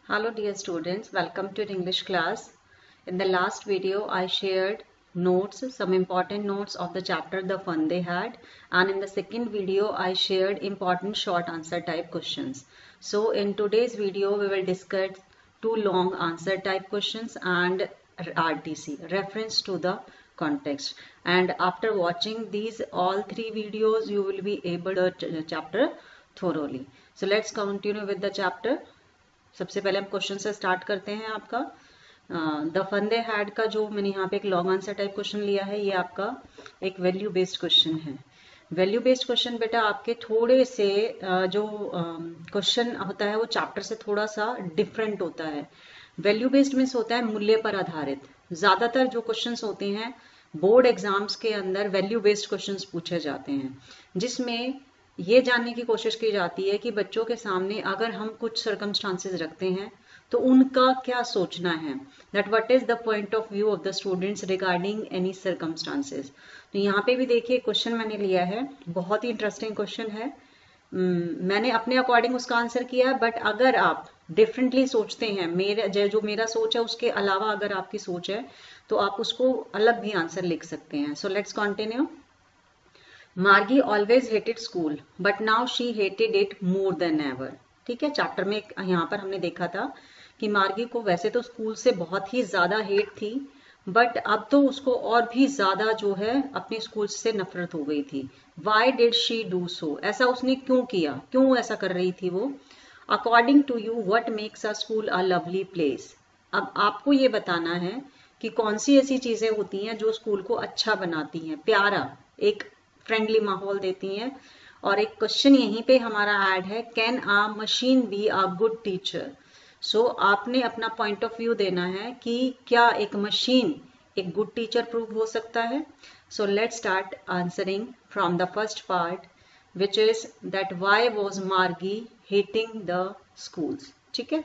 Hello dear students, welcome to the English class. In the last video I shared notes, some important notes of the chapter The Fun They Had, and in the second video I shared important short answer type questions. So in today's video we will discuss two long answer type questions and RTC, reference to the context. And after watching these all three videos you will be able to the chapter thoroughly. So let's continue with the chapter. सबसे पहले हम question से start करते हैं। आपका the fun they had का जो मैंने यहाँ पे एक लॉन्ग आंसर टाइप क्वेश्चन लिया है, ये आपका एक वैल्यू बेस्ड क्वेश्चन है। वैल्यू बेस्ड क्वेश्चन बेटा आपके थोड़े से जो क्वेश्चन होता है वो चैप्टर से थोड़ा सा डिफरेंट होता है। वैल्यू बेस्ड मीन्स होता है मूल्य पर आधारित। ज्यादातर जो क्वेश्चंस होते हैं बोर्ड एग्जाम्स के अंदर वैल्यू बेस्ड क्वेश्चंस पूछे जाते हैं, जिसमें ये जानने की कोशिश की जाती है कि बच्चों के सामने अगर हम कुछ सर्कमस्टांसेस रखते हैं तो उनका क्या सोचना है, that what is the point of view of the students regarding any circumstances. तो यहाँ पे भी देखिए क्वेश्चन मैंने लिया है, बहुत ही इंटरेस्टिंग क्वेश्चन है। मैंने अपने अकॉर्डिंग उसका आंसर किया है, बट अगर आप डिफरेंटली सोचते हैं, मेरा जो मेरा सोच है उसके अलावा अगर आपकी सोच है तो आप उसको अलग भी आंसर लिख सकते हैं। So let's continue. Margie always hated school but now she hated it more than ever. ठीक है, चैप्टर में यहाँ पर हमने देखा था कि मार्गी को वैसे तो स्कूल से बहुत ही ज्यादा हेट थी, बट अब तो उसको और भी ज्यादा जो है अपने स्कूल से नफरत हो गई थी। Why did she do so, ऐसा उसने क्यों किया, क्यों ऐसा कर रही थी वो। According to you what makes a school a lovely place. अब आपको ये बताना है कि कौन सी ऐसी चीजें होती हैं जो स्कूल को अच्छा बनाती हैं, प्यारा, एक फ्रेंडली माहौल देती हैं। और एक क्वेश्चन यहीं पे हमारा ऐड है, can a machine be a good teacher. So आपने अपना पॉइंट ऑफ व्यू देना है कि क्या एक मशीन एक गुड टीचर प्रूव हो सकता है। So let's start answering from the first part which is that why was Margie hating the schools. ठीक है,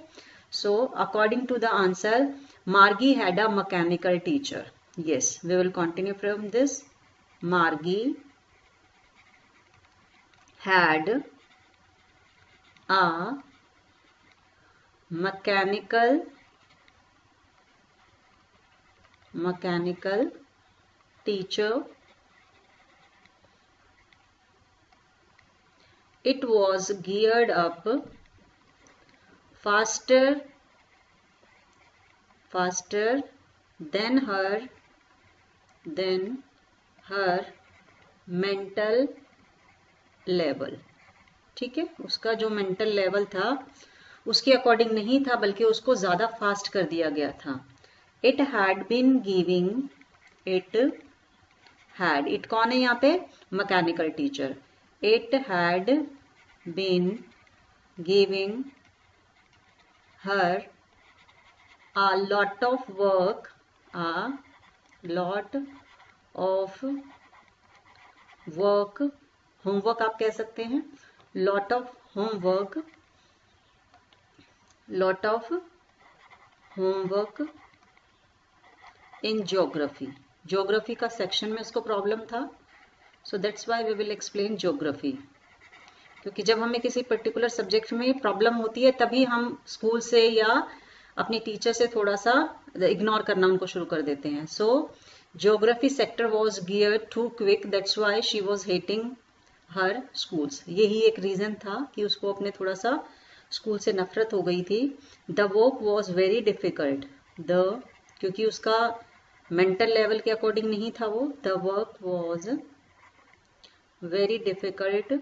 so according to the answer Margie had a mechanical teacher. yes, we will continue from this. Margie had a mechanical teacher. It was geared up faster than her mental level. ठीक है, उसका जो mental level था उसके according नहीं था, बल्कि उसको ज्यादा फास्ट कर दिया गया था। It had been giving, it कौन है यहाँ पे, mechanical teacher. It had been giving her a lot of work, homework आप कह सकते हैं, lot of homework in geography का सेक्शन में उसको प्रॉब्लम था। So that's why we will explain geography, क्योंकि जब हमें किसी पर्टिकुलर सब्जेक्ट में प्रॉब्लम होती है तभी हम स्कूल से या अपने टीचर से थोड़ा सा इग्नोर करना उनको शुरू कर देते हैं। So geography sector was gear too quick, that's why she was hating her schools. यही एक रीजन था कि उसको अपने थोड़ा सा स्कूल से नफरत हो गई थी। The work was very difficult, क्योंकि उसका मेंटल लेवल के अकॉर्डिंग नहीं था वो। The work was very difficult,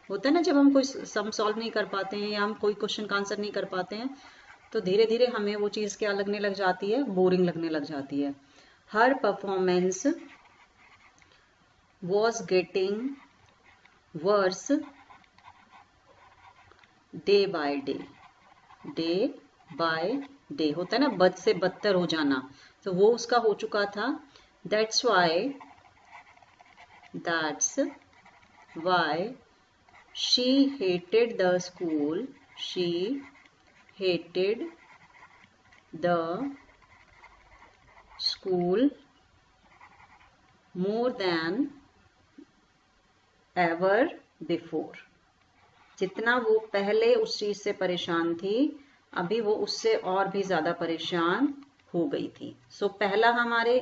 होता है ना जब हम कोई सम सॉल्व नहीं कर पाते हैं या हम कोई क्वेश्चन का आंसर नहीं कर पाते हैं तो धीरे धीरे हमें वो चीज क्या लगने लग जाती है, बोरिंग लगने लग जाती है। हर performance was getting worse day by day, होता है ना बद से बदतर हो जाना, तो वो उसका हो चुका था। That's why she hated the school, more than ever before. जितना वो पहले उस चीज से परेशान थी अभी वो उससे और भी ज्यादा परेशान हो गई थी। सो पहला हमारे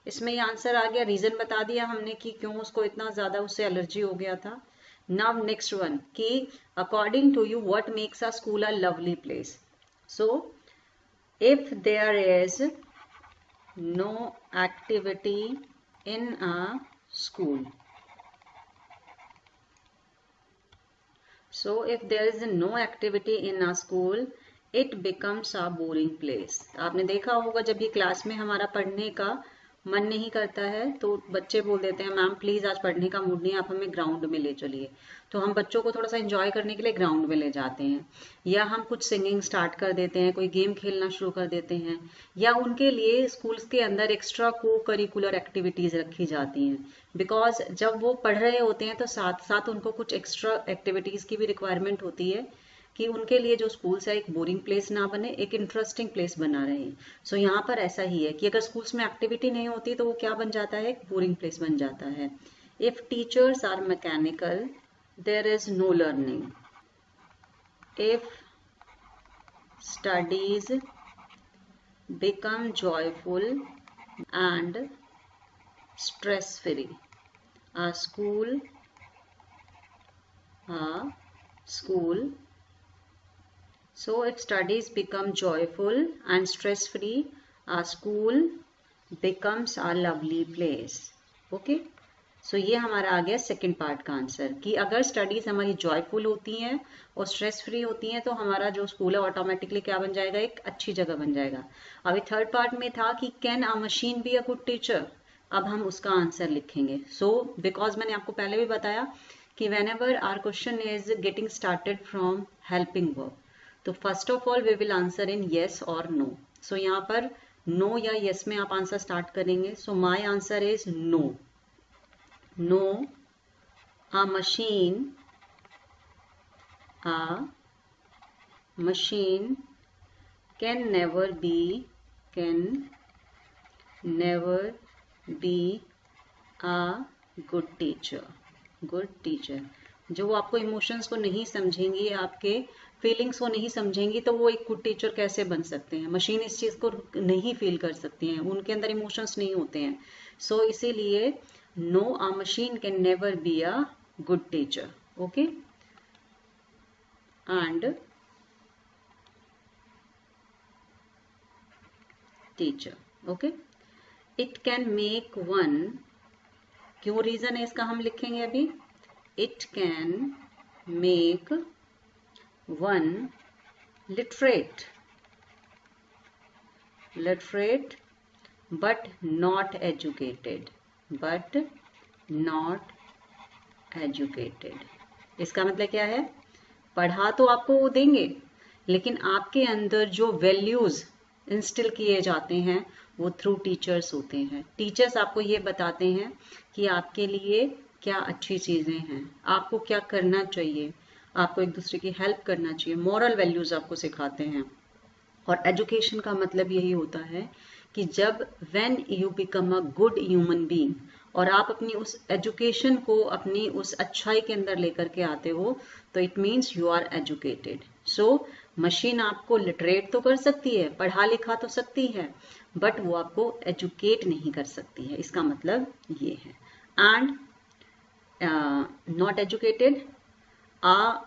इसमें ये आंसर आ गया, रीजन बता दिया हमने कि क्यों उसको इतना ज्यादा उससे एलर्जी हो गया था। नाउ नेक्स्ट वन कि according to you what makes a school a lovely place. So if there is no activity in a school, so if there is no activity in a school it becomes a boring place। आपने देखा होगा जब भी class में हमारा पढ़ने का मन नहीं करता है तो बच्चे बोल देते हैं मैम प्लीज आज पढ़ने का मूड नहीं है, आप हमें ग्राउंड में ले चलिए। तो हम बच्चों को थोड़ा सा एंजॉय करने के लिए ग्राउंड में ले जाते हैं, या हम कुछ सिंगिंग स्टार्ट कर देते हैं, कोई गेम खेलना शुरू कर देते हैं, या उनके लिए स्कूल्स के अंदर एक्स्ट्रा को करिकुलर एक्टिविटीज रखी जाती हैं। बिकॉज जब वो पढ़ रहे होते हैं तो साथ साथ उनको कुछ एक्स्ट्रा एक्टिविटीज की भी रिक्वायरमेंट होती है कि उनके लिए जो स्कूल्स है एक बोरिंग प्लेस ना बने, एक इंटरेस्टिंग प्लेस बना रहे। सो यहाँ पर ऐसा ही है कि अगर स्कूल्स में एक्टिविटी नहीं होती तो वो क्या बन जाता है, एक बोरिंग प्लेस बन जाता है। If teachers are mechanical there is no learning. If studies become joyful and stress free, a school so if studies become joyful and stress free a school becomes a lovely place। okay, so ये हमारा आ गया second part का answer कि अगर studies हमारी joyful होती हैं और स्ट्रेस फ्री होती हैं तो हमारा जो स्कूल है ऑटोमेटिकली क्या बन जाएगा, एक अच्छी जगह बन जाएगा। अभी थर्ड पार्ट में था कि can a machine B a good teacher, अब हम उसका आंसर लिखेंगे। सो बिकॉज मैंने आपको पहले भी बताया कि whenever our question is getting started from helping verb, तो first of all we will answer in yes or no। So यहाँ पर no या yes में आप आंसर स्टार्ट करेंगे। So my answer is no। no a machine can never be a good teacher। जो वो आपको इमोशंस को नहीं समझेंगी, आपके फीलिंग्स को नहीं समझेंगी, तो वो एक गुड टीचर कैसे बन सकते हैं। मशीन इस चीज को नहीं फील कर सकती हैं, उनके अंदर इमोशंस नहीं होते हैं। सो इसीलिए no a machine can never be a good teacher. Okay, and teacher. Okay, it can make one, क्यों रीजन है इसका हम लिखेंगे अभी। It can make one literate but not educated। इसका मतलब क्या है, पढ़ा तो आपको वो देंगे लेकिन आपके अंदर जो वैल्यूज इंस्टिल किए जाते हैं वो थ्रू टीचर्स होते हैं। टीचर्स आपको ये बताते हैं कि आपके लिए क्या अच्छी चीजें हैं, आपको क्या करना चाहिए, आपको एक दूसरे की हेल्प करना चाहिए, मॉरल वैल्यूज आपको सिखाते हैं। और एजुकेशन का मतलब यही होता है कि जब when you become a good human being और आप अपनी उस एजुकेशन को अपनी उस अच्छाई के अंदर लेकर के आते हो तो it means you are educated. So machine आपको लिटरेट तो कर सकती है, पढ़ा लिखा तो सकती है, बट वो आपको एजुकेट नहीं कर सकती है, इसका मतलब ये है। And not educated, a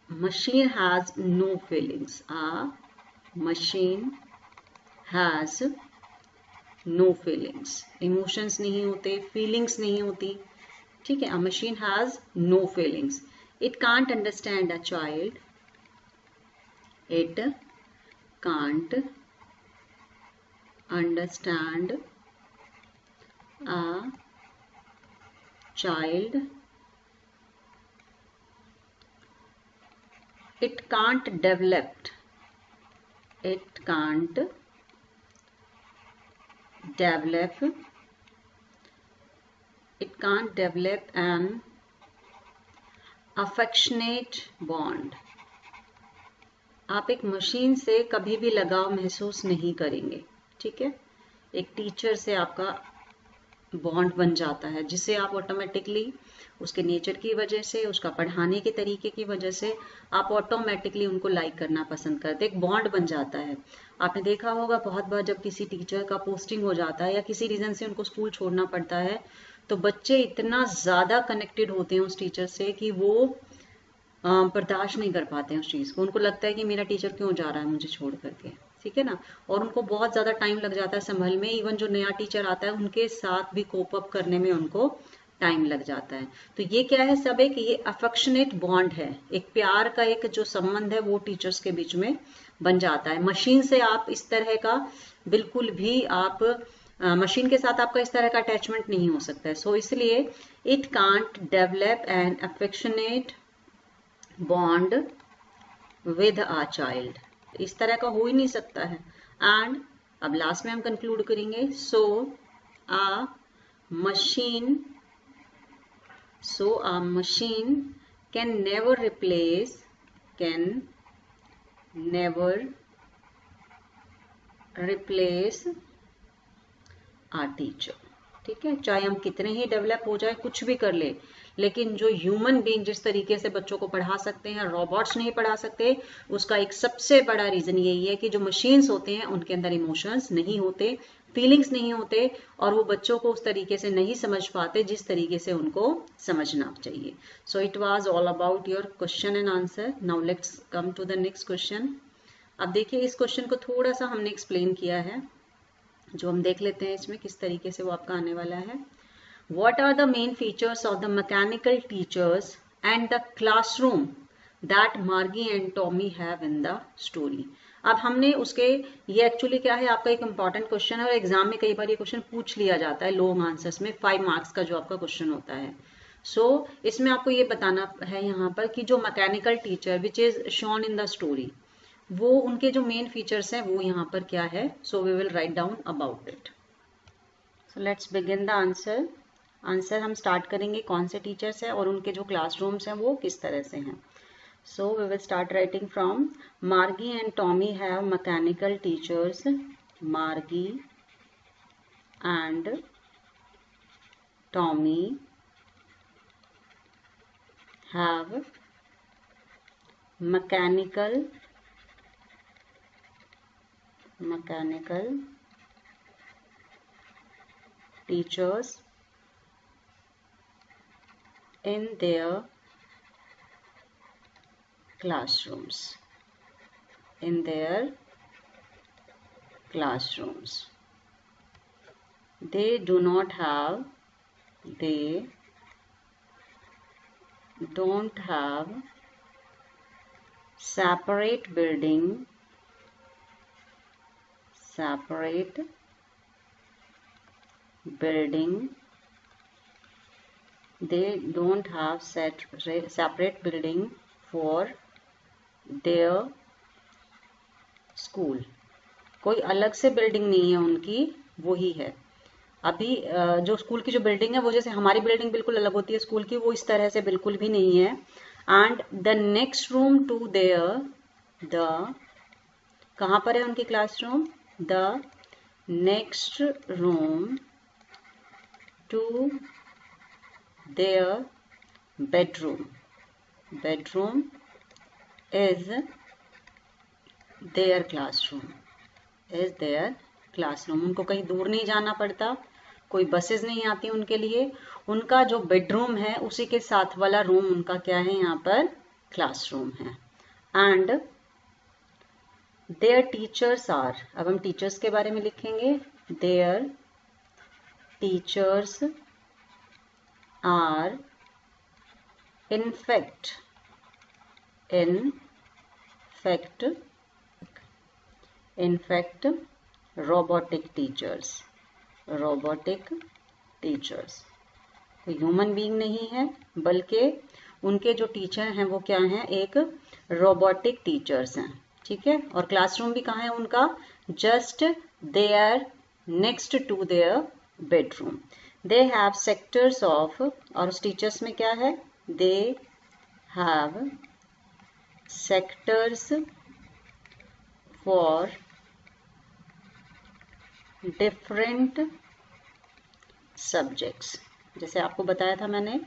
machine has no feelings। A machine has no feelings, emotions नहीं होते, feelings नहीं होती, ठीक है। A machine has no feelings। It can't understand a child। It can't understand a child। It can't develop an affectionate bond। आप एक machine से कभी भी लगाव महसूस नहीं करेंगे, ठीक है। एक टीचर से आपका बॉन्ड बन जाता है, जिससे आप ऑटोमेटिकली उसके नेचर की वजह से, उसका पढ़ाने के तरीके की वजह से आप ऑटोमेटिकली उनको लाइक करना पसंद करते, एक बॉन्ड बन जाता है। आपने देखा होगा बहुत बार जब किसी टीचर का पोस्टिंग हो जाता है या किसी रीजन से उनको स्कूल छोड़ना पड़ता है, तो बच्चे इतना ज़्यादा कनेक्टेड होते हैं उस टीचर से कि वो बर्दाश्त नहीं कर पाते हैं उस चीज़ को। उनको लगता है कि मेरा टीचर क्यों जा रहा है मुझे छोड़ करके, ठीक है ना। और उनको बहुत ज़्यादा टाइम लग जाता है संभल में, इवन जो नया टीचर आता है उनके साथ भी कोप अप करने में उनको टाइम लग जाता है। तो ये क्या है, सब एक ये अफेक्शनेट बॉन्ड है, एक प्यार का एक जो संबंध है वो टीचर्स के बीच में बन जाता है। मशीन से आप इस तरह का बिल्कुल भी आप मशीन के साथ आपका इस तरह का अटैचमेंट नहीं हो सकता है। सो इसलिए it can't develop an affectionate bond with a child, इस तरह का हो ही नहीं सकता है। एंड अब लास्ट में हम कंक्लूड करेंगे, so a machine can never replace a teacher, ठीक है। चाहे हम कितने ही डेवलप हो जाए, कुछ भी कर ले, लेकिन जो ह्यूमन बीइंग जिस तरीके से बच्चों को पढ़ा सकते हैं, रोबोट्स नहीं पढ़ा सकते। उसका एक सबसे बड़ा रीजन यही है कि जो मशीन्स होते हैं उनके अंदर इमोशंस नहीं होते, फीलिंग्स नहीं होते, और वो बच्चों को उस तरीके से नहीं समझ पाते जिस तरीके से उनको समझना चाहिए। So it was all about your question and answer. Now let's come to the next question. अब देखिए, इस क्वेश्चन को थोड़ा सा हमने एक्सप्लेन किया है, जो हम देख लेते हैं इसमें किस तरीके से वो आपका आने वाला है। What are the main features of the mechanical teachers and the classroom that Margie and Tommy have in the story? अब हमने उसके, ये एक्चुअली क्या है, आपका एक इंपॉर्टेंट क्वेश्चन है और एग्जाम में कई बार ये क्वेश्चन पूछ लिया जाता है लॉन्ग आंसर्स में, 5 मार्क्स का जो आपका क्वेश्चन होता है। सो इसमें आपको ये बताना है यहाँ पर कि जो mechanical teacher which is shown in the story, वो उनके जो मेन फीचर्स हैं वो यहाँ पर क्या है। So we will write down about it. So let's begin the answer. Answer हम स्टार्ट करेंगे कौन से टीचर्स हैं और उनके जो क्लासरूम्स हैं वो किस तरह से हैं। So we will start writing from Margie and Tommy have mechanical teachers. Margie and Tommy have mechanical teachers in their classrooms. They don't have separate building. They don't have separate building for their school. कोई अलग से building नहीं है उनकी, वो ही है। अभी जो स्कूल की जो बिल्डिंग है वो जैसे हमारी बिल्डिंग बिल्कुल अलग होती है स्कूल की, वो इस तरह से बिल्कुल भी नहीं है। And the next room to their, कहाँ पर है उनकी classroom? The next room to their bedroom is their classroom. उनको कहीं दूर नहीं जाना पड़ता, कोई बसेस नहीं आती उनके लिए। उनका जो बेडरूम है उसी के साथ वाला रूम उनका क्या है, यहाँ पर क्लासरूम है। एंड देयर टीचर्स आर, अब हम टीचर्स के बारे में लिखेंगे। There teachers are in fact robotic teachers. कोई ह्यूमन बीइंग नहीं है, बल्कि उनके जो टीचर हैं वो क्या हैं, एक रोबोटिक टीचर्स हैं, ठीक है। और क्लासरूम भी कहाँ है उनका? Just there next to their bedroom. They have sectors of, और उस टीचर्स में क्या है? They have sectors for different subjects. जैसे आपको बताया था मैंने,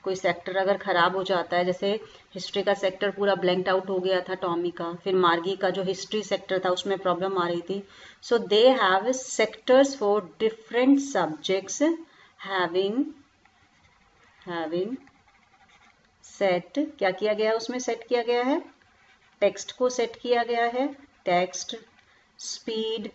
कोई सेक्टर अगर खराब हो जाता है, जैसे हिस्ट्री का सेक्टर पूरा ब्लैंक्ड आउट हो गया था टॉमी का, फिर मार्गी का जो हिस्ट्री सेक्टर था उसमें प्रॉब्लम आ रही थी। So they have sectors for different subjects having set, क्या किया गया है उसमें, सेट किया गया है, टेक्स्ट को सेट किया गया है, टेक्स्ट, स्पीड,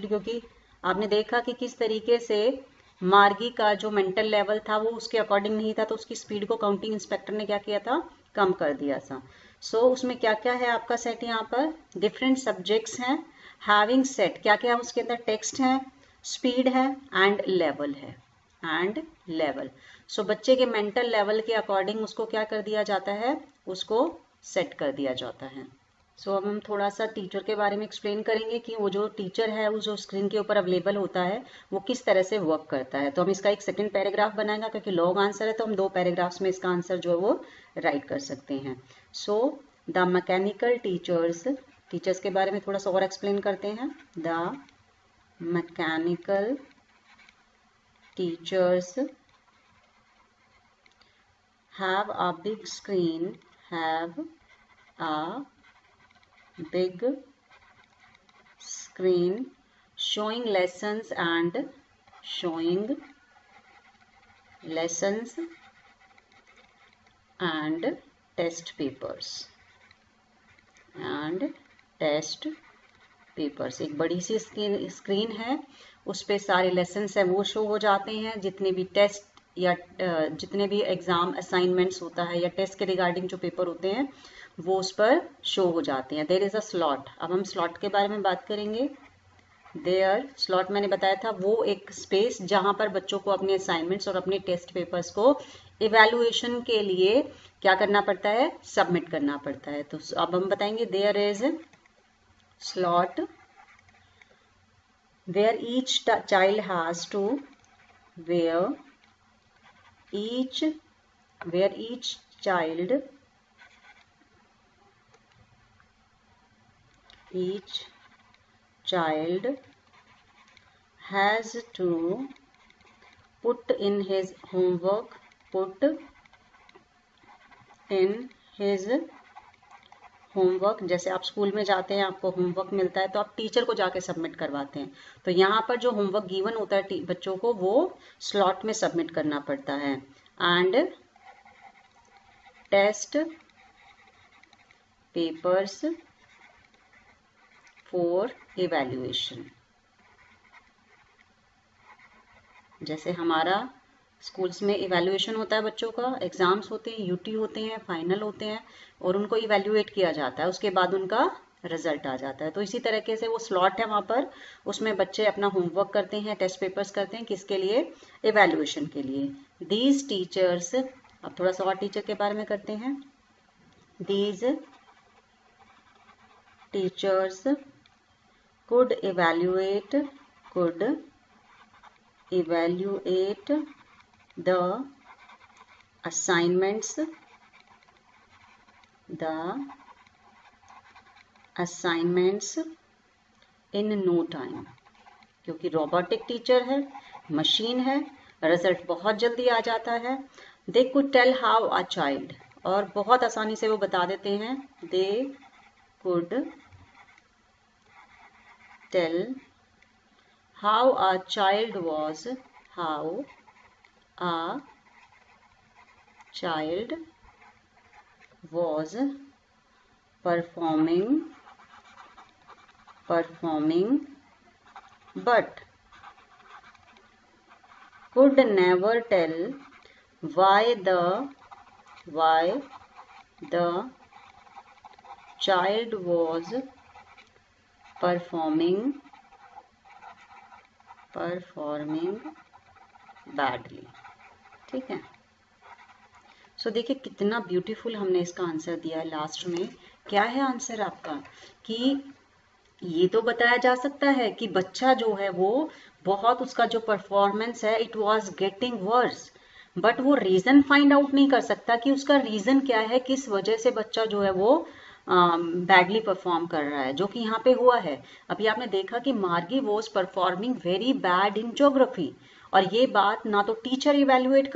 क्योंकि आपने देखा कि किस तरीके से मार्गी का जो मेंटल लेवल था वो उसके अकॉर्डिंग नहीं था, तो उसकी स्पीड को काउंटिंग इंस्पेक्टर ने क्या किया था, कम कर दिया था। सो उसमें क्या क्या है आपका सेट, यहाँ पर डिफरेंट सब्जेक्ट्स हैं, हैविंग सेट, क्या क्या उसके अंदर, टेक्स्ट है, स्पीड है एंड लेवल है, एंड लेवल। सो बच्चे के मेंटल लेवल के अकॉर्डिंग उसको क्या कर दिया जाता है, उसको सेट कर दिया जाता है। सो अब हम थोड़ा सा टीचर के बारे में एक्सप्लेन करेंगे कि वो जो टीचर है वो जो स्क्रीन के ऊपर अवेलेबल होता है वो किस तरह से वर्क करता है। तो हम इसका एक सेकंड पैराग्राफ बनाएंगे, क्योंकि लॉन्ग आंसर है तो हम 2 पैराग्राफ्स में इसका आंसर जो है वो राइट कर सकते हैं। सो द मैकेनिकल टीचर्स के बारे में थोड़ा सा और एक्सप्लेन करते हैं। The mechanical teachers have a big screen, showing lessons and test papers एक बड़ी सी स्क्रीन है, उस पे सारे लेसन्स हैं वो शो हो जाते हैं, जितने भी टेस्ट या जितने भी एग्जाम असाइनमेंट्स होता है या टेस्ट के रिगार्डिंग जो पेपर होते हैं वो उस पर शो हो जाते हैं। देयर इज अ स्लॉट, अब हम स्लॉट के बारे में बात करेंगे। देयर स्लॉट मैंने बताया था वो एक स्पेस जहां पर बच्चों को अपने असाइनमेंट्स और अपने टेस्ट पेपर्स को इवैल्यूएशन के लिए क्या करना पड़ता है, सबमिट करना पड़ता है। तो अब हम बताएंगे there is slot where each child has to each child has to put in his homework, जैसे आप स्कूल में जाते हैं आपको होमवर्क मिलता है तो आप टीचर को जाके सबमिट करवाते हैं, तो यहाँ पर जो होमवर्क गिवन होता है बच्चों को वो स्लॉट में सबमिट करना पड़ता है। And test papers for evaluation, जैसे हमारा स्कूल्स में इवैल्यूएशन होता है बच्चों का, एग्जाम्स होते हैं, यूटी होते हैं, फाइनल होते हैं और उनको इवैल्यूएट किया जाता है, उसके बाद उनका रिजल्ट आ जाता है। तो इसी तरीके से वो स्लॉट है वहाँ पर, उसमें बच्चे अपना होमवर्क करते हैं, टेस्ट पेपर्स करते हैं, किसके लिए, इवैल्यूएशन के लिए। दीज टीचर्स, अब थोड़ा सा और टीचर के बारे में करते हैं। These teachers could evaluate the assignments in no time, क्योंकि रोबोटिक टीचर है, मशीन है, रिजल्ट बहुत जल्दी आ जाता है। They could tell how a child, और बहुत आसानी से वो बता देते हैं, they could tell how a child was performing but could never tell why the child was performing badly। ठीक है, सो देखिए कितना ब्यूटीफुल हमने इसका आंसर दिया है। लास्ट में क्या है आंसर आपका, कि ये तो बताया जा सकता है कि बच्चा जो है वो बहुत, उसका जो परफॉर्मेंस है it was getting worse, but वो रीजन फाइंड आउट नहीं कर सकता कि उसका रीजन क्या है, किस वजह से बच्चा जो है वो बैडली परफॉर्म कर रहा है, जो कि यहाँ पे हुआ है। अभी आपने देखा कि मार्गी was performing very bad in geography, और ये बात ना तो टीचर इवेल्युएट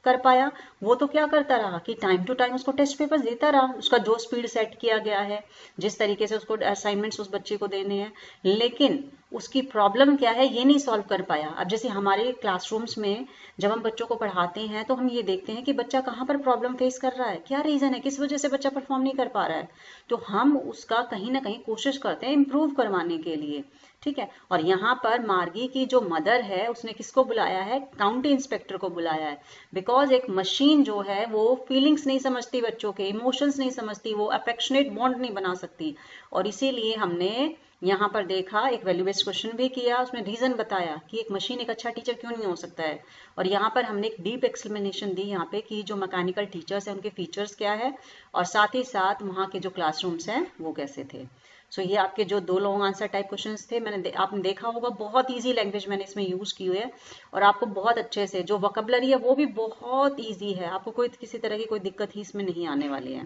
कर पाया, वो तो क्या करता रहा कि टाइम टू टाइम उसको टेस्ट पेपर्स देता रहा, उसका जो स्पीड सेट किया गया है, जिस तरीके से उसको असाइनमेंट्स उस बच्चे को देने हैं, लेकिन उसकी प्रॉब्लम क्या है ये नहीं सॉल्व कर पाया। अब जैसे हमारे क्लासरूम्स में जब हम बच्चों को पढ़ाते हैं तो हम ये देखते हैं कि बच्चा कहाँ पर प्रॉब्लम फेस कर रहा है, क्या रीजन है, किस वजह से बच्चा परफॉर्म नहीं कर पा रहा है, तो हम उसका कहीं ना कहीं कोशिश करते हैं इम्प्रूव करवाने के लिए। ठीक है, और यहाँ पर मार्गी की जो मदर है उसने किसको बुलाया है, काउंटी इंस्पेक्टर को बुलाया है, बिकॉज एक मशीन जो है वो फीलिंग्स नहीं समझती, बच्चों के इमोशंस नहीं समझती, वो अफेक्शनेट बॉन्ड नहीं बना सकती, और इसीलिए हमने यहाँ पर देखा, एक वैल्यू बेस्ड क्वेश्चन भी किया, उसमें रीजन बताया कि एक मशीन एक अच्छा टीचर क्यों नहीं हो सकता है, और यहाँ पर हमने एक डीप एक्सप्लेनेशन दी यहाँ पे कि जो मैकेनिकल टीचर्स हैं उनके फीचर्स क्या है, और साथ ही साथ वहाँ के जो क्लासरूम्स हैं वो कैसे थे। सो ये आपके जो 2 लॉन्ग आंसर टाइप क्वेश्चंस थे, आपने देखा होगा बहुत इजी लैंग्वेज मैंने इसमें यूज की हुई है, और आपको बहुत अच्छे से जो वोकैबुलरी है वो भी बहुत इजी है, आपको कोई किसी तरह की कोई दिक्कत ही इसमें नहीं आने वाली है।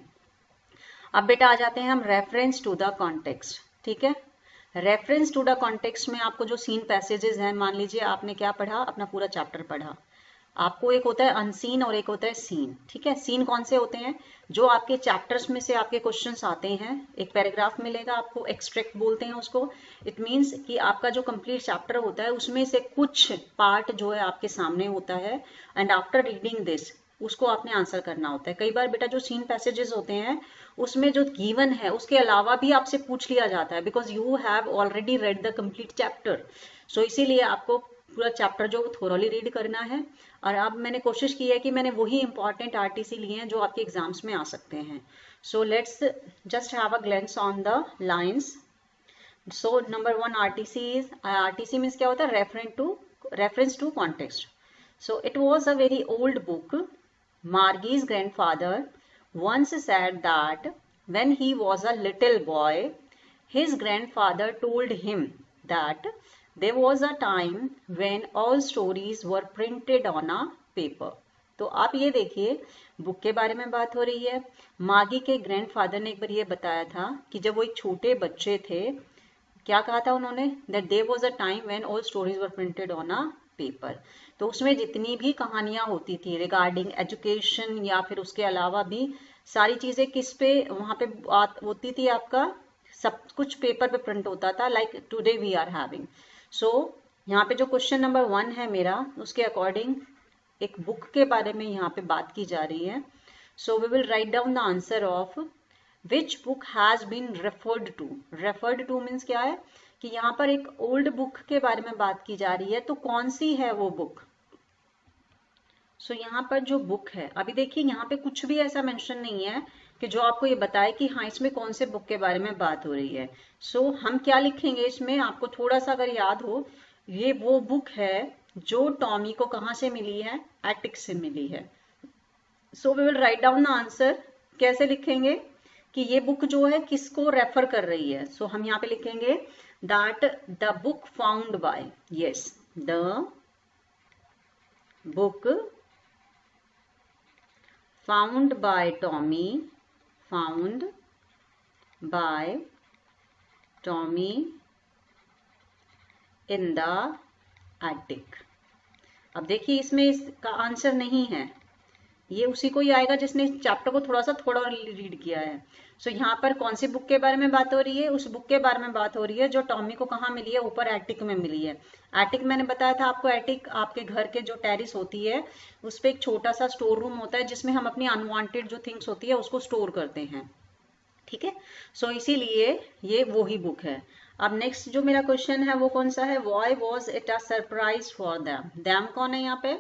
अब बेटा आ जाते हैं हम रेफरेंस टू द कॉन्टेक्स्ट। ठीक है, रेफरेंस टू द कॉन्टेक्स्ट में आपको जो सीन पैसेजेस हैं, मान लीजिए आपने क्या पढ़ा, अपना पूरा चैप्टर पढ़ा, आपको एक होता है अनसीन और एक होता है सीन। ठीक है, सीन कौन से होते हैं, जो आपके चैप्टर्स में से आपके क्वेश्चंस आते हैं, एक पैराग्राफ मिलेगा आपको, एक्सट्रैक्ट बोलते हैं उसको, इट मींस कि आपका जो कंप्लीट चैप्टर होता है उसमें से कुछ पार्ट जो है आपके सामने होता है, एंड आफ्टर रीडिंग दिस उसको आपने आंसर करना होता है। कई बार बेटा जो सीन पैसेजेस होते हैं उसमें जो गिवन है उसके अलावा भी आपसे पूछ लिया जाता है, because you have already read the complete chapter, so इसीलिए आपको पूरा चैप्टर जो थोरली रीड करना है। और अब मैंने कोशिश की है कि मैंने वही इंपॉर्टेंट आरटीसी लिए हैं जो आपके एग्जाम्स में आ सकते हैं। So let's just have a glance on the lines. So number 1 RTC is, RTC means क्या होता है, reference to context. So it was a very old book, Margie's grandfather once said that when he was a little boy, his grandfather told him that there was a time when all stories were printed on a paper. तो आप ये देखिए book के बारे में बात हो रही है, मागी के ग्रैंडफादर ने एक बार ये बताया था कि जब वो एक छोटे बच्चे थे, क्या कहा था उन्होंने, that there was a time when all stories were printed on a paper. तो उसमें जितनी भी कहानियां होती थी रिगार्डिंग एजुकेशन या फिर उसके अलावा भी सारी चीजें किस पे वहां पे बात होती थी, आपका सब कुछ पेपर पे प्रिंट होता था, like today we are having. So यहाँ पे जो क्वेश्चन नंबर 1 है मेरा, उसके अकॉर्डिंग एक बुक के बारे में यहाँ पे बात की जा रही है। So we will write down the answer of which book has been referred to. Referred to means क्या है कि यहाँ पर एक ओल्ड बुक के बारे में बात की जा रही है, तो कौन सी है वो बुक। सो यहाँ पर जो बुक है, अभी देखिए यहाँ पे कुछ भी ऐसा मेंशन नहीं है कि जो आपको ये बताए कि हाँ इसमें कौन से बुक के बारे में बात हो रही है। सो हम क्या लिखेंगे इसमें, आपको थोड़ा सा अगर याद हो, ये वो बुक है जो टॉमी को कहाँ से मिली है, एटिक से मिली है। So we will write down the answer, कैसे लिखेंगे कि ये बुक जो है किसको रेफर कर रही है। सो हम यहाँ पे लिखेंगे that the book found by, yes the book found by Tommy, found by Tommy in the attic. अब देखिए इसमें इसका आंसर नहीं है, ये उसी को ही आएगा जिसने चैप्टर को थोड़ा रीड किया है। सो यहाँ पर कौन सी बुक के बारे में बात हो रही है, उस बुक के बारे में बात हो रही है जो टॉमी को कहाँ मिली है, ऊपर एटिक में मिली है। एटिक मैंने बताया था आपको, एटिक आपके घर के जो टेरिस होती है उस पर एक छोटा सा स्टोर रूम होता है जिसमें हम अपनी अनवांटेड जो थिंग्स होती है उसको स्टोर करते हैं। ठीक है, सो इसीलिए ये वो ही बुक है। अब नेक्स्ट जो मेरा क्वेश्चन है वो कौन सा है, why was it a surprise for them. Them कौन है यहाँ पे,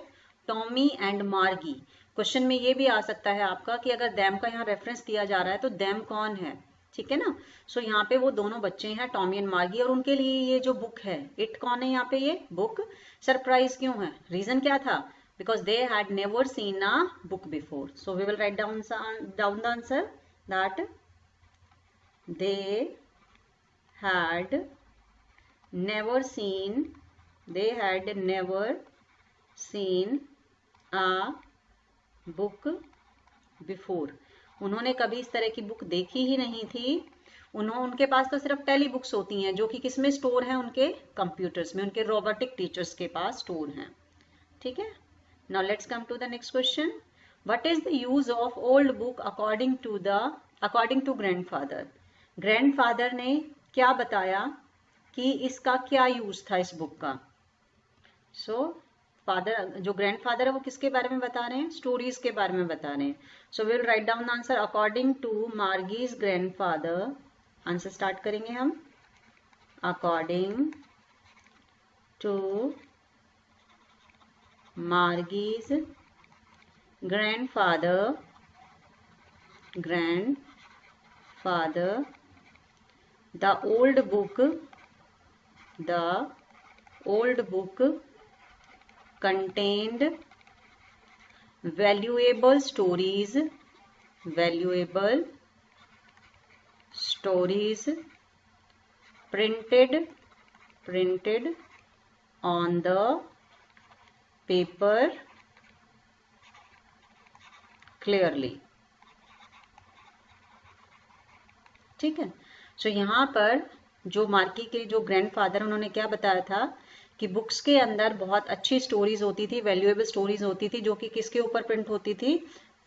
टॉमी एंड मार्गी। क्वेश्चन में ये भी आ सकता है आपका कि अगर देम का यहाँ रेफरेंस दिया जा रहा है तो देम कौन है, ठीक है ना। सो यहाँ पे वो दोनों बच्चे हैं टॉमी एंड मार्गी, और उनके लिए ये जो बुक है, इट कौन है यहाँ पे, ये बुक सरप्राइज क्यों है, रीजन क्या था, because they had never seen a book before. So we will write down the answer that they had never seen a book before। उन्होंने कभी इस तरह की बुक देखी ही नहीं थी। उनके पास तो सिर्फ टेली बुक्स होती हैं जो कि किसमें स्टोर हैं, उनके कंप्यूटर्स में, उनके रोबोटिक टीचर्स के पास स्टोर हैं। ठीक है. Now let's come to the next question. What is the use of old book according to grandfather? Grandfather ने क्या बताया कि इसका क्या यूज था इस बुक का? सो फादर, जो ग्रैंडफादर है वो किसके बारे में बता रहे हैं? स्टोरीज के बारे में बता रहे हैं. So will write down the answer. According to Margie's grandfather, answer start करेंगे हम. According to Margie's grandfather, the old book contained valuable stories printed on the paper clearly. ठीक है. सो यहाँ पर जो मार्की के जो ग्रैंडफादर, उन्होंने क्या बताया था कि बुक्स के अंदर बहुत अच्छी स्टोरीज होती थी, वैल्यूएबल स्टोरीज होती थी, जो कि किसके ऊपर प्रिंट होती थी?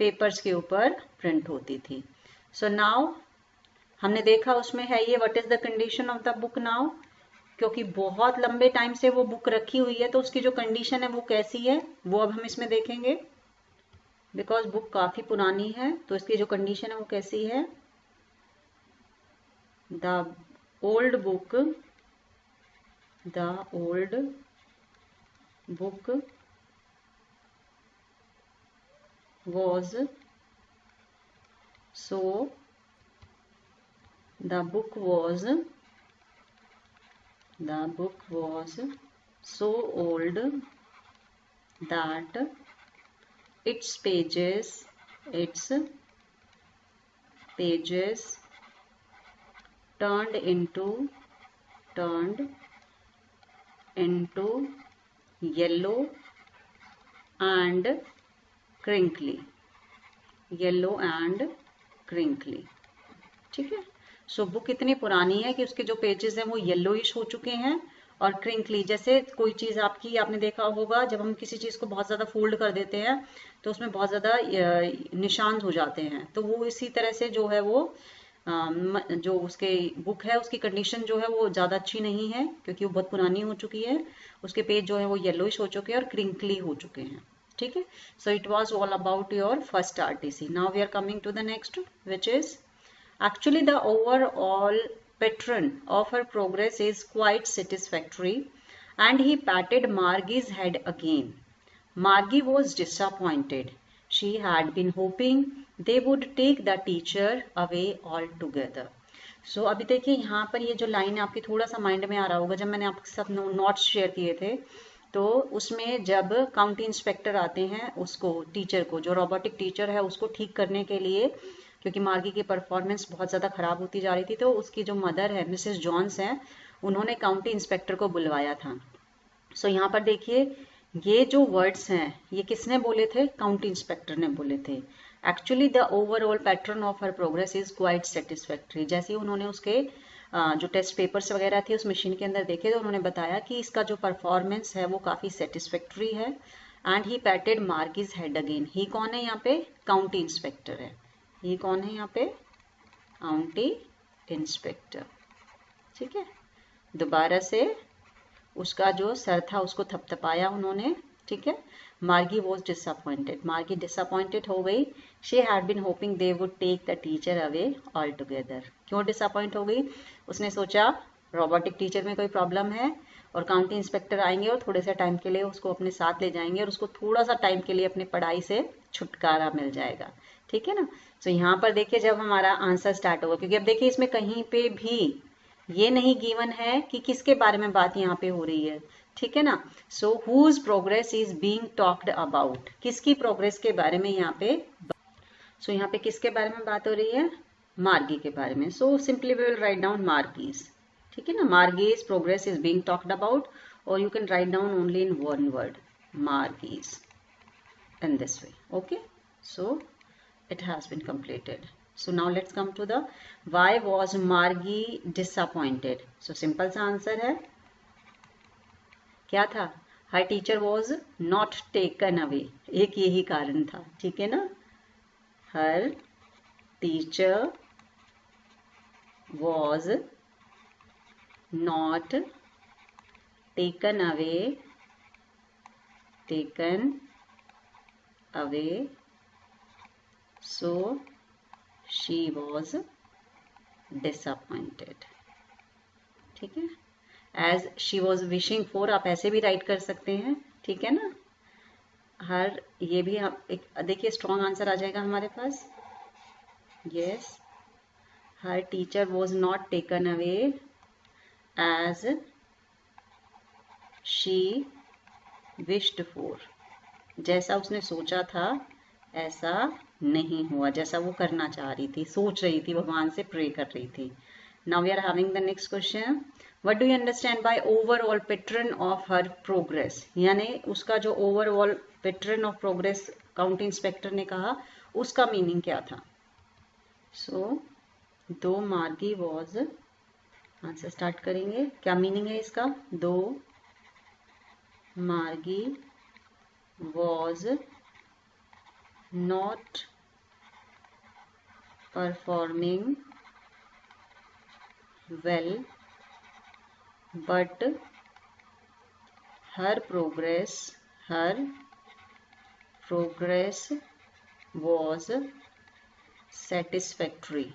पेपर्स के ऊपर प्रिंट होती थी. सो नाउ हमने देखा उसमें है ये what is the condition of the book now. क्योंकि बहुत लंबे टाइम से वो बुक रखी हुई है तो उसकी जो कंडीशन है वो कैसी है वो अब हम इसमें देखेंगे. बिकॉज बुक काफी पुरानी है तो इसकी जो कंडीशन है वो कैसी है? The old book was so old that its pages turned into yellow and crinkly. ठीक है. सो बुक इतनी पुरानी है कि उसके जो पेजेस हैं वो येलोइश हो चुके हैं और क्रिंकली, जैसे कोई चीज आपने देखा होगा जब हम किसी चीज को बहुत ज्यादा फोल्ड कर देते हैं तो उसमें बहुत ज्यादा निशान हो जाते हैं. तो वो इसी तरह से जो है वो जो उसके बुक है उसकी कंडीशन जो है वो ज्यादा अच्छी नहीं है क्योंकि वो बहुत पुरानी हो चुकी है. उसके पेज जो है वो येलोइश हो चुके हैं और क्रिंकली हो चुके हैं. ठीक है. So it was all about your first RTC. Now we are coming to the next, which is actually the overall pattern of her progress is quite satisfactory. And he patted Margie's head again. Margie was disappointed. She had been hoping they would take the teacher away altogether. So अभी देखिए यहाँ पर ये जो line है आपकी थोड़ा सा माइंड में आ रहा होगा. जब मैंने आपके साथ नोट्स शेयर किए थे तो उसमें जब काउंटी इंस्पेक्टर आते हैं उसको, टीचर को, जो रोबोटिक टीचर है उसको ठीक करने के लिए, क्योंकि मार्गी की परफॉर्मेंस बहुत ज़्यादा ख़राब होती जा रही थी, तो उसकी जो मदर है मिसेस जॉन्स हैं, उन्होंने काउंटी इंस्पेक्टर को बुलवाया था. सो यहाँ पर देखिए ये जो वर्ड्स हैं ये किसने बोले थे? काउंटी इंस्पेक्टर ने बोले थे. Actually the overall pattern of her progress is quite satisfactory. जैसे ही उन्होंने उसके जो टेस्ट पेपर्स वगैरह थे उस मशीन के अंदर देखे तो उन्होंने बताया कि इसका जो परफॉर्मेंस है वो काफ़ी सेटिस्फैक्ट्री है. And he patted Margie's head again. He कौन है यहाँ पे? काउंटी इंस्पेक्टर है. ये कौन है यहाँ पे? County inspector. ठीक है. दोबारा से उसका जो सर था उसको थपथपाया उन्होंने. ठीक है. मार्गी वॉज डिसअपॉइंटेड. मार्गी डिसअपॉइंटेड हो गई. She had been hoping they would take the teacher away all together. क्यों डिसअपॉइंट हो गई? उसने सोचा रोबोटिक टीचर में कोई प्रॉब्लम है और काउंटी इंस्पेक्टर आएंगे और थोड़े से टाइम के लिए उसको अपने साथ ले जाएंगे और उसको थोड़ा सा टाइम के लिए अपनी पढ़ाई से छुटकारा मिल जाएगा. ठीक है ना. सो यहाँ पर देखिए जब हमारा आंसर स्टार्ट होगा, क्योंकि अब देखिए इसमें कहीं पे भी ये नहीं गिवन है कि किसके बारे में बात यहाँ पे हो रही है. ठीक है ना. So whose progress is being talked about. किसकी प्रोग्रेस के बारे में यहाँ पे, सो यहाँ पे किसके बारे में बात हो रही है? मार्गी के बारे में. So simply we will write down Margie's. ठीक है ना. Margie's progress is being talked about, और you can write down only in one word, Margie's, in this way. Okay. So it has been completed. So now let's come to the why was Margie disappointed. So simple सा answer है. क्या था? Her teacher was not taken away, एक यही कारण था, ठीक है ना। Her teacher was not taken away so she was disappointed, ठीक है। as she was wishing for, आप ऐसे भी राइट कर सकते हैं, ठीक है ना। हर, ये भी हम एक देखिए स्ट्रॉन्ग आंसर आ जाएगा हमारे पास। yes, her teacher was not taken away as she wished for, जैसा उसने सोचा था ऐसा नहीं हुआ, जैसा वो करना चाह रही थी, सोच रही थी, भगवान से प्रे कर रही थी। Now we are having the next question, what do you understand by overall pattern of her progress, यानी उसका जो overall pattern of progress county inspector ने कहा, उसका मीनिंग क्या था। सो दो मार्गी वॉज, आंसर स्टार्ट करेंगे, क्या मीनिंग है इसका। दो मार्गी was not performing well but her progress was satisfactory।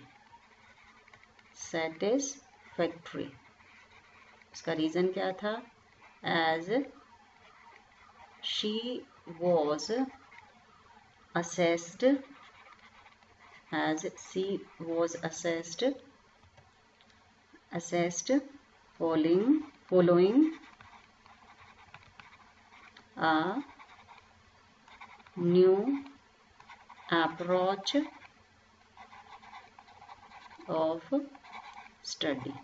इसका रीजन क्या था। as she was assessed following a new approach of study,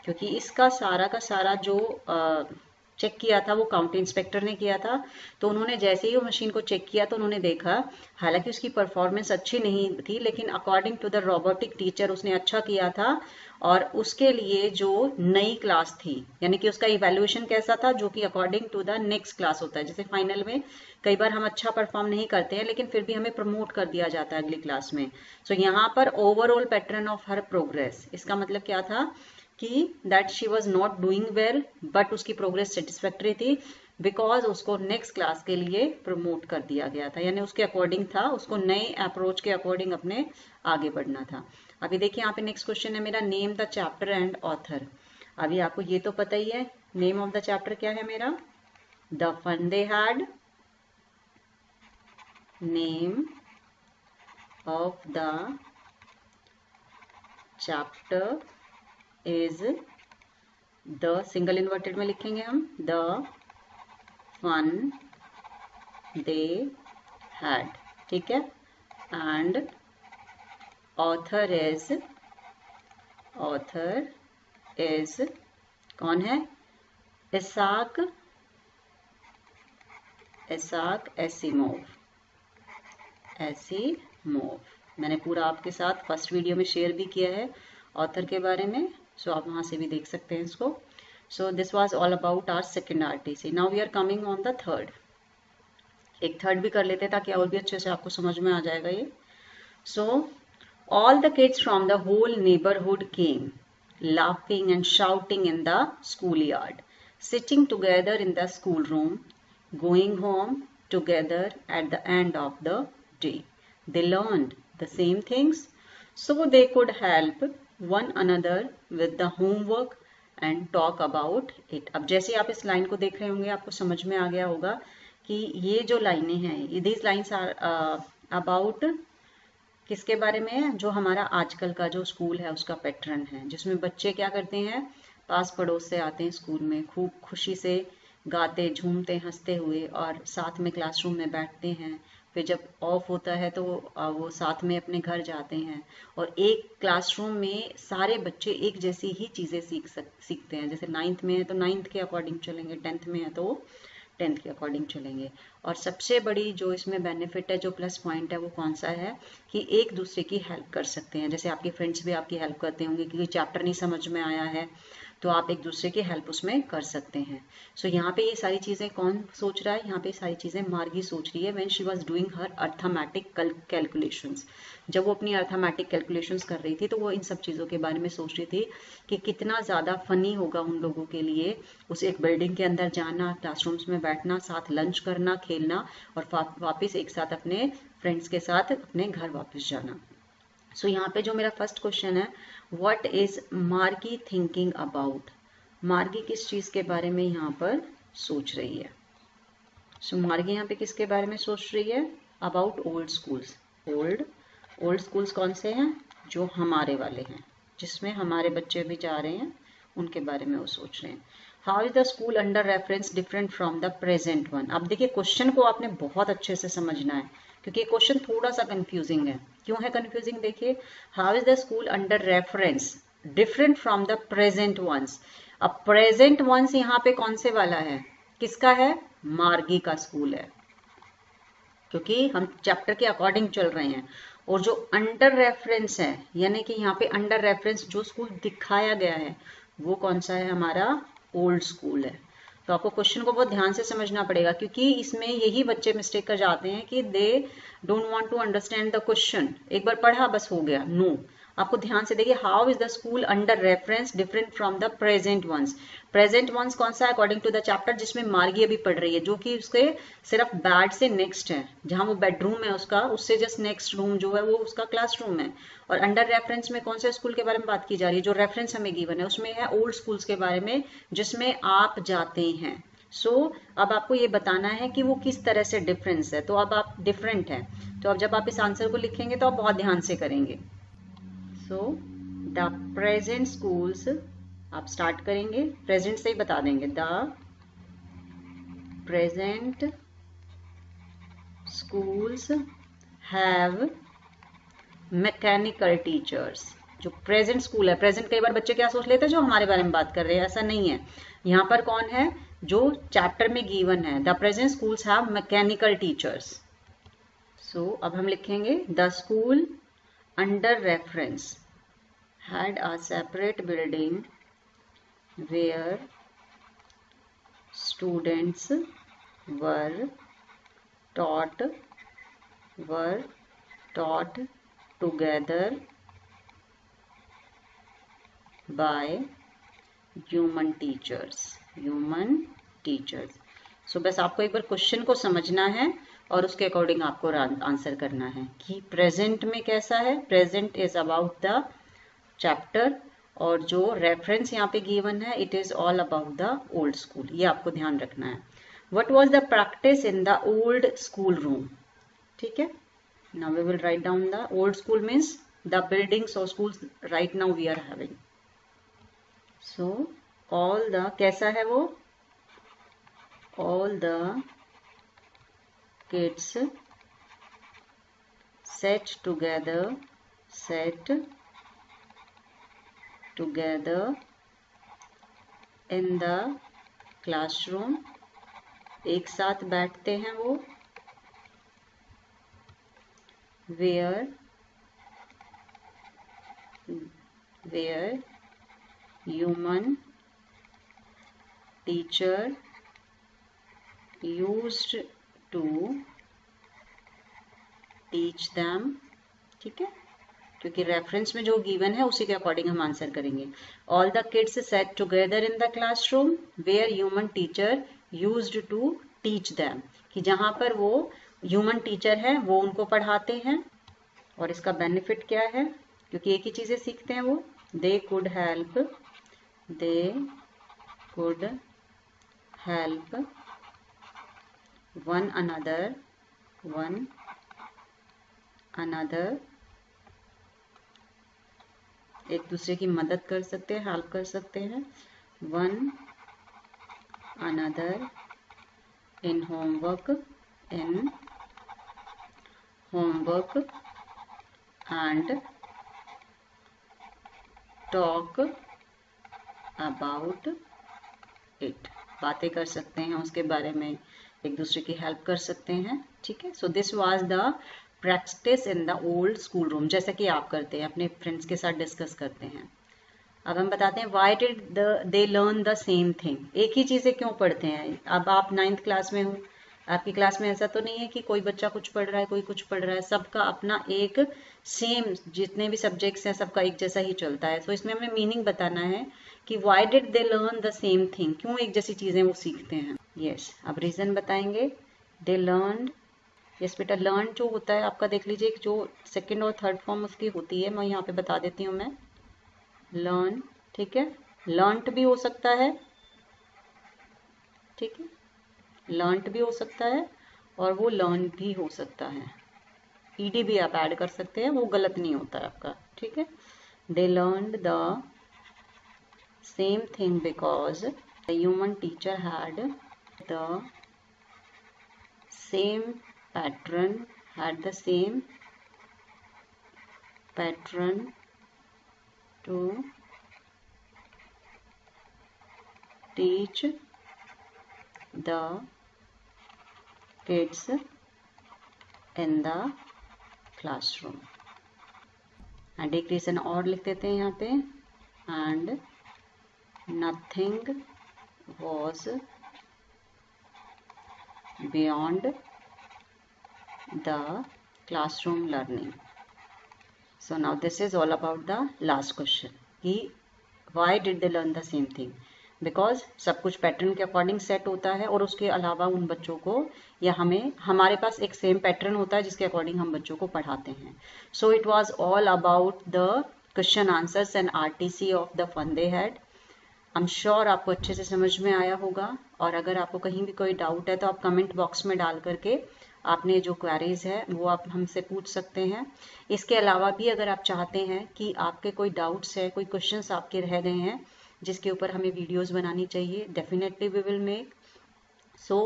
क्योंकि इसका सारा का सारा जो चेक किया था वो काउंटी इंस्पेक्टर ने किया था। तो उन्होंने जैसे ही वो मशीन को चेक किया तो उन्होंने देखा, हालांकि उसकी परफॉर्मेंस अच्छी नहीं थी, लेकिन according to the robotic teacher उसने अच्छा किया था। और उसके लिए जो नई क्लास थी, यानी कि उसका इवैल्यूएशन कैसा था, जो कि according to the next class होता है। जैसे फाइनल में कई बार हम अच्छा परफॉर्म नहीं करते हैं, लेकिन फिर भी हमें प्रमोट कर दिया जाता है अगली क्लास में। सो यहाँ पर overall pattern of her progress, इसका मतलब क्या था कि that she was not doing well but उसकी प्रोग्रेस सेटिस्फैक्ट्री थी, बिकॉज उसको नेक्स्ट क्लास के लिए प्रमोट कर दिया गया था, यानी उसके अकॉर्डिंग था, उसको नए अप्रोच के अकॉर्डिंग अपने आगे बढ़ना था। अभी देखिए यहाँ पे नेक्स्ट क्वेश्चन है मेरा, name the chapter and author. अभी आपको ये तो पता ही है, नेम ऑफ द चैप्टर क्या है मेरा, the fun they had. Name of the chapter is the, single inverted में लिखेंगे हम, द फन दे हैड, ठीक है। एंड ऑथर इज कौन है, इसाक एसिमोव। मैंने पूरा आपके साथ फर्स्ट वीडियो में शेयर भी किया है ऑथर के बारे में, सो आप वहां से भी देख सकते हैं इसको। So this was all about our second RTC. Now we are coming on the third. एक थर्ड भी कर लेते हैं ताकि और भी अच्छे से आपको समझ में आ जाएगा ये। So all the kids from the whole neighbourhood came laughing and shouting in the schoolyard, sitting together in the schoolroom, going home together at the end of the day. They learned the same things so they could help one another with the homework and talk about it. अब जैसे आप इस line को देख रहे होंगे आपको समझ में आ गया होगा कि ये जो लाइनें हैं, these lines are about किसके बारे में है, जो हमारा आजकल का जो स्कूल है उसका पैटर्न है, जिसमें बच्चे क्या करते हैं, पास पड़ोस से आते हैं स्कूल में, खूब खुशी से गाते झूमते हंसते हुए और साथ में क्लासरूम में बैठते हैं। फिर जब ऑफ होता है तो वो साथ में अपने घर जाते हैं और एक क्लासरूम में सारे बच्चे एक जैसी ही चीज़ें सीखते हैं। जैसे 9th में है तो 9th के अकॉर्डिंग चलेंगे, 10th में है तो 10th के अकॉर्डिंग चलेंगे। और सबसे बड़ी जो इसमें बेनिफिट है, जो प्लस पॉइंट है, वो कौन सा है कि एक दूसरे की हेल्प कर सकते हैं। जैसे आपके फ्रेंड्स भी आपकी हेल्प करते होंगे, क्योंकि चैप्टर नहीं समझ में आया है तो आप एक दूसरे की हेल्प उसमें कर सकते हैं। सो यहाँ पे ये सारी चीज़ें कौन सोच रहा है, यहाँ पे सारी चीज़ें मार्गी सोच रही है when she was doing her arithmetic calculations. जब वो अपनी अर्थमेटिक कैलकुलेशंस कर रही थी तो वो इन सब चीज़ों के बारे में सोच रही थी कि कितना ज़्यादा फनी होगा उन लोगों के लिए उस एक बिल्डिंग के अंदर जाना, क्लासरूम्स में बैठना, साथ लंच करना, खेलना और वापस एक साथ अपने फ्रेंड्स के साथ अपने घर वापस जाना। सो यहाँ पे जो मेरा फर्स्ट क्वेश्चन है, व्हाट इज मार्गी थिंकिंग अबाउट। मार्गी किस चीज के बारे में यहाँ पर सोच रही है। सो मार्गी यहाँ पे किसके बारे में सोच रही है, about old schools. Old schools कौन से हैं, जो हमारे वाले हैं, जिसमें हमारे बच्चे भी जा रहे हैं, उनके बारे में वो सोच रहे हैं। How is the school under reference different from the present one. अब देखिए क्वेश्चन को आपने बहुत अच्छे से समझना है, क्योंकि क्वेश्चन थोड़ा सा कंफ्यूजिंग है। क्यों है कंफ्यूजिंग, देखिए, how is the school under reference different from the present ones. अब प्रेजेंट वंस यहाँ पे कौन से वाला है, किसका है, मार्गी का स्कूल है, क्योंकि हम चैप्टर के अकॉर्डिंग चल रहे हैं। और जो अंडर रेफरेंस है, यानी कि यहाँ पे अंडर रेफरेंस जो स्कूल दिखाया गया है, वो कौन सा है, हमारा ओल्ड स्कूल है। तो आपको क्वेश्चन को बहुत ध्यान से समझना पड़ेगा, क्योंकि इसमें यही बच्चे मिस्टेक कर जाते हैं कि they don't want to understand the question. एक बार पढ़ा बस हो गया, नो। आपको ध्यान से देखिए, how is the school under reference different from the present ones. Present ones कौन सा है, अकॉर्डिंग टू द चैप्टर जिसमें मार्गी अभी पढ़ रही है, जो कि उसके सिर्फ बेड से नेक्स्ट है, जहां वो बेडरूम है उसका, उससे जस्ट नेक्स्ट रूम जो है वो उसका क्लासरूम है। और अंडर रेफरेंस में कौन से स्कूल के बारे में बात की जा रही है, जो रेफरेंस हमें गिवन है उसमें है ओल्ड स्कूल्स के बारे में, जिसमें आप जाते हैं। अब आपको ये बताना है कि वो किस तरह से डिफरेंस है। तो अब आप डिफरेंट है, तो अब जब आप इस आंसर को लिखेंगे तो आप बहुत ध्यान से करेंगे। द प्रेजेंट स्कूल्स, आप स्टार्ट करेंगे प्रेजेंट से ही बता देंगे, the present schools have mechanical teachers। जो प्रेजेंट स्कूल है, प्रेजेंट कई बार बच्चे क्या सोच लेते हैं, जो हमारे बारे में बात कर रहे हैं, ऐसा नहीं है। यहाँ पर कौन है, जो चैप्टर में गिवन है, the present schools have mechanical teachers. अब हम लिखेंगे, the school under reference had a separate building where students were taught together by human teachers। बस आपको एक बार क्वेश्चन को समझना है और उसके अकॉर्डिंग आपको आंसर करना है कि प्रेजेंट में कैसा है। Present is about the chapter, और जो रेफरेंस यहाँ पे गिवन है, it is all about the old school. ये आपको ध्यान रखना है। What was the practice in the old school room. ठीक है, now we will write down the old school means the buildings or schools right now we are having। all the कैसा है वो, all the kids sat together in the classroom। एक साथ बैठते हैं वो, where human teacher used to teach them। ठीक है, क्योंकि रेफरेंस में जो गिवन है उसी के अकॉर्डिंग हम आंसर करेंगे। All the kids sat together in the classroom where human teacher used to teach them, कि जहां पर वो ह्यूमन टीचर है वो उनको पढ़ाते हैं। और इसका बेनिफिट क्या है, क्योंकि एक ही चीजें सीखते हैं वो, they could help one another एक दूसरे की मदद कर सकते हैं, हेल्प कर सकते हैं। One another in homework and talk about it. बातें कर सकते हैं उसके बारे में, एक दूसरे की हेल्प कर सकते हैं, ठीक है। सो this was the practice in the old school room, जैसा कि आप करते हैं अपने फ्रेंड्स के साथ डिस्कस करते हैं। अब हम बताते हैं why did they learn the same thing, एक ही चीज़ें क्यों पढ़ते हैं। अब आप 9th क्लास में हो, आपकी क्लास में ऐसा तो नहीं है कि कोई बच्चा कुछ पढ़ रहा है कोई कुछ पढ़ रहा है, सबका अपना एक सेम, जितने भी सब्जेक्ट्स हैं सबका एक जैसा ही चलता है। तो इसमें हमें मीनिंग बताना है कि why did they learn the same thing, क्यों एक जैसी चीज़ें वो सीखते हैं। यस, अब रीज़न बताएंगे। दे लर्न, यस बेटा, लर्न जो होता है आपका देख लीजिए, जो सेकेंड और थर्ड फॉर्म उसकी होती है, मैं यहाँ पे बता देती हूँ मैं। लर्न, ठीक है, लर्नट भी हो सकता है, ठीक है, लर्नट भी हो सकता है और वो लर्न भी हो सकता है, ईडी भी आप ऐड कर सकते हैं, वो गलत नहीं होता है आपका, ठीक है। They learned the same thing because the human teacher had the same pattern, had the same pattern to teach the kids in the classroom। And एक रीजन और लिख देते हैं यहाँ पे, and nothing was beyond the classroom learning। So now this is all about the last question कि why did they learn the same thing, because सब कुछ पैटर्न के अकॉर्डिंग सेट होता है और उसके अलावा उन बच्चों को या हमें, हमारे पास एक सेम पैटर्न होता है जिसके अकॉर्डिंग हम बच्चों को पढ़ाते हैं। So it was all about the question answers and RTC of the fun they had. I am sure आपको अच्छे से समझ में आया होगा, और अगर आपको कहीं भी कोई डाउट है तो आप कमेंट बॉक्स में डाल करके आपने जो क्वेरीज है वो आप हमसे पूछ सकते हैं। इसके अलावा भी अगर आप चाहते हैं कि आपके कोई डाउट्स है, कोई क्वेश्चंस आपके रह गए हैं जिसके ऊपर हमें वीडियोस बनानी चाहिए, डेफिनेटली वी विल मेक। सो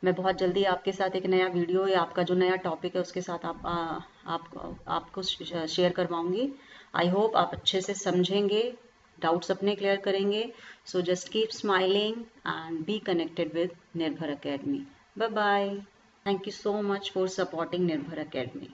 मैं बहुत जल्दी आपके साथ एक नया वीडियो या आपका जो नया टॉपिक है उसके साथ आपको शेयर करवाऊंगी। आई होप आप अच्छे से समझेंगे, डाउट्स अपने क्लियर करेंगे। So just keep smiling and be connected with Nirbhar academy. Bye bye. Thank you so much for supporting Nirbhar Academy.